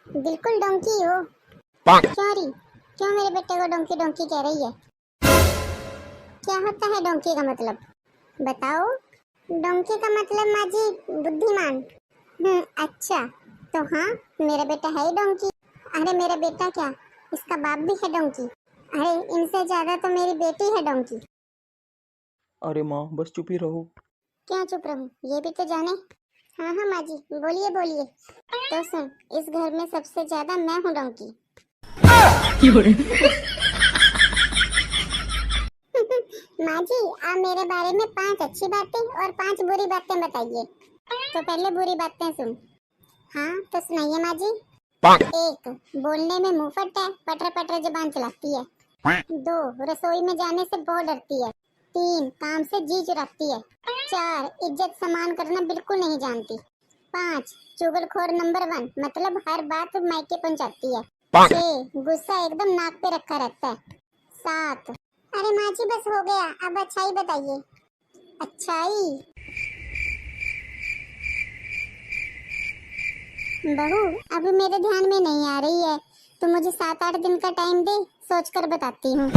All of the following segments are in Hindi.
बिल्कुल डोंकी हो। क्यों रही? क्यों मेरे बेटे को डोंकी डोंकी कह रही है? क्या होता है डोंकी का मतलब? बताओ। डोंकी का मतलब माँ जी बुद्धिमान। अच्छा। तो हाँ, मेरा बेटा है ही डोंकी। अरे मेरा बेटा क्या, इसका बाप भी है डोंकी। अरे इनसे ज्यादा तो मेरी बेटी है डोंकी। अरे माँ बस चुप ही रहो। क्यों चुप रहूं, ये भी तो जाने। हाँ हाँ माँ जी, बोलिए बोलिए। तो सुन, इस घर में सबसे ज्यादा मैं हूँ डोंकी। माँ जी, आप मेरे बारे में 5 अच्छी बातें और 5 बुरी बातें बताइए। तो पहले बुरी बातें सुन। हाँ तो सुनाइए माँ जी। 1, बोलने में मुंह फट है, पटर पटर जुबान चलाती है। 2, रसोई में जाने से बहुत डरती है। 3, काम से जी चुराती है। 4, इज्जत सम्मान करना बिल्कुल नहीं जानती। 5, चुगलखोर नंबर 1, मतलब हर बात मायके पहुंचाती है। 6, गुस्सा एकदम नाक पे रखा रहता है। 7, अरे माँ जी बस हो गया, अब अच्छाई बताइए। अच्छाई? बहू अभी मेरे ध्यान में नहीं आ रही है, तो मुझे 7-8 दिन का टाइम दे, सोच कर बताती हूँ।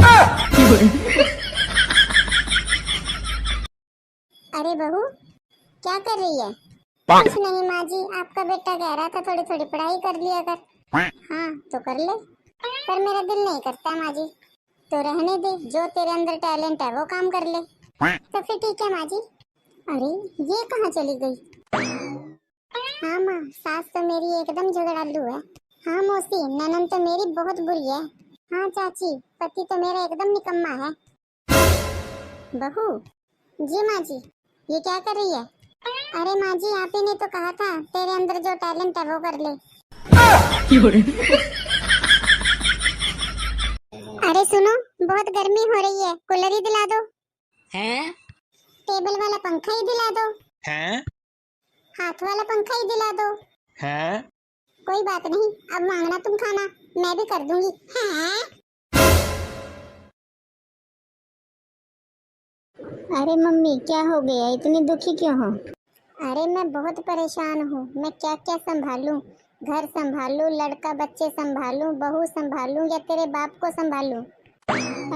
अरे बहू क्या कर रही है? कुछ नहीं माँ जी, आपका बेटा कह रहा था थोड़ी थोड़ी पढ़ाई कर लिया कर। हाँ तो कर ले, पर मेरा दिल नहीं करता माँ जी। तो रहने दे, जो तेरे अंदर टैलेंट है वो काम कर ले। तो फिर ठीक है माँ जी। अरे ये कहाँ चली गई? हाँ माँ, सास तो मेरी एकदम झगड़ालू है। हाँ मौसी, ननद तो मेरी बहुत बुरी है। हाँ चाची, पति तो मेरा एकदम निकम्मा है। बहू। जी माँ जी। ये क्या कर रही है? अरे माँ जी, आप ही ने तो कहा था तेरे अंदर जो टैलेंट है वो कर ले। अरे सुनो, बहुत गर्मी हो रही है, कूलर ही दिला दो। हैं? टेबल वाला पंखा ही दिला दो। हैं? हाथ वाला पंखा ही दिला दो। हैं? कोई बात नहीं, अब मांगना तुम खाना, मैं भी कर दूंगी। हाँ? अरे मम्मी क्या हो गया, इतनी दुखी क्यों हो? अरे मैं बहुत परेशान हूँ, मैं क्या क्या संभालूं? घर संभालूं, लड़का बच्चे संभालूं, बहू संभालूं या तेरे बाप को संभालूं?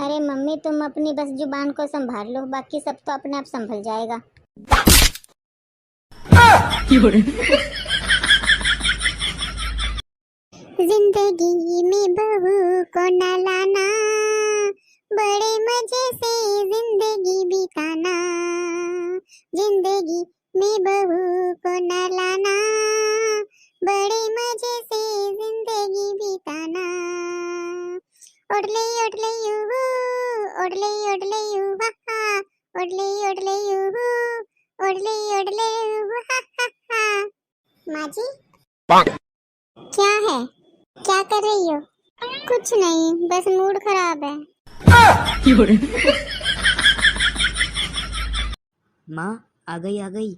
अरे मम्मी तुम अपनी बस जुबान को संभाल लो, बाकी सब तो अपने आप संभल जाएगा। जिंदगी में बहू को न लाना, बड़े मजे से जिंदगी बिताना। जिंदगी में बहू को न लाना, बड़े मजे से जिंदगी बिताना। ओडले ओडले यूहू, ओडले ओडले यू हा हा, ओडले ओडले यूहू, ओडले ओडले यू हा हा हा। माँ जी क्या है, क्या कर रही हो? कुछ नहीं, बस मूड खराब है। माँ आ गई आ गई।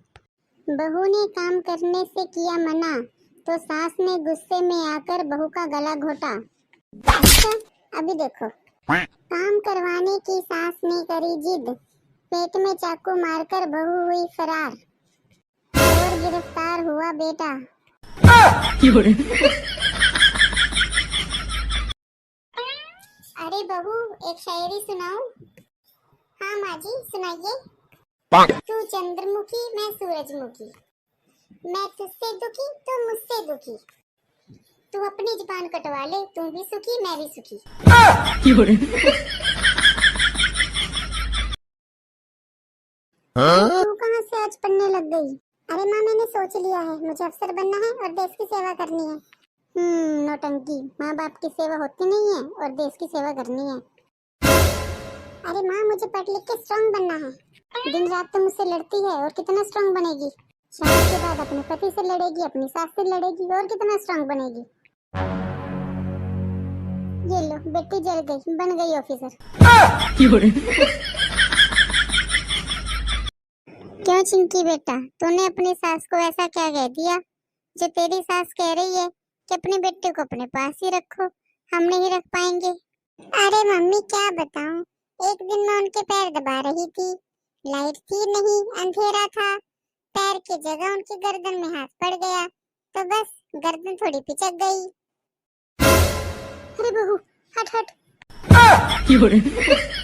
बहू ने काम करने से किया मना, तो सास ने गुस्से में आकर बहू का गला घोटा। अच्छा अभी देखो। काम करवाने की सास ने करी जिद, पेट में चाकू मारकर बहू हुई फरार, और गिरफ्तार हुआ बेटा। अरे बहू एक शायरी सुनाऊं? हाँ माँ जी सुनाइए। तू चंद्रमुखी मैं सूरजमुखी, मैं तुझसे दुखी तू मुझसे दुखी, तू अपनी जुबान कटवा ले, तू भी सुखी मैं भी सुखी। तू कहाँ से आज पढ़ने लग गई? अरे माँ मैंने सोच लिया है, मुझे अफसर बनना है और देश की सेवा करनी है। नौटंकी, माँ बाप की सेवा होती नहीं है और देश की सेवा करनी है। अरे माँ मुझे पढ़ लिख के स्ट्रांग बनना है। दिन रात तो मुझसे लड़ती है और कितना स्ट्रांग बनेगी? शादी के बाद अपने पति से लड़ेगी, अपनी सास से लड़ेगी और कितना स्ट्रांग बनेगी? ये लो बेटी जल गई, बन गई ऑफिसर। क्यों चिंकी बेटा, तूने अपनी सास को ऐसा क्या कह दिया जो तेरी सास कह रही है कि अपने बेटे को अपने पास ही रखो, हम नहीं रख पाएंगे? अरे मम्मी क्या बताऊं, एक दिन मैं उनके पैर दबा रही थी, लाइट थी नहीं, अंधेरा था, पैर की जगह उनकी गर्दन में हाथ पड़ गया, तो बस गर्दन थोड़ी पिचक गई। हैं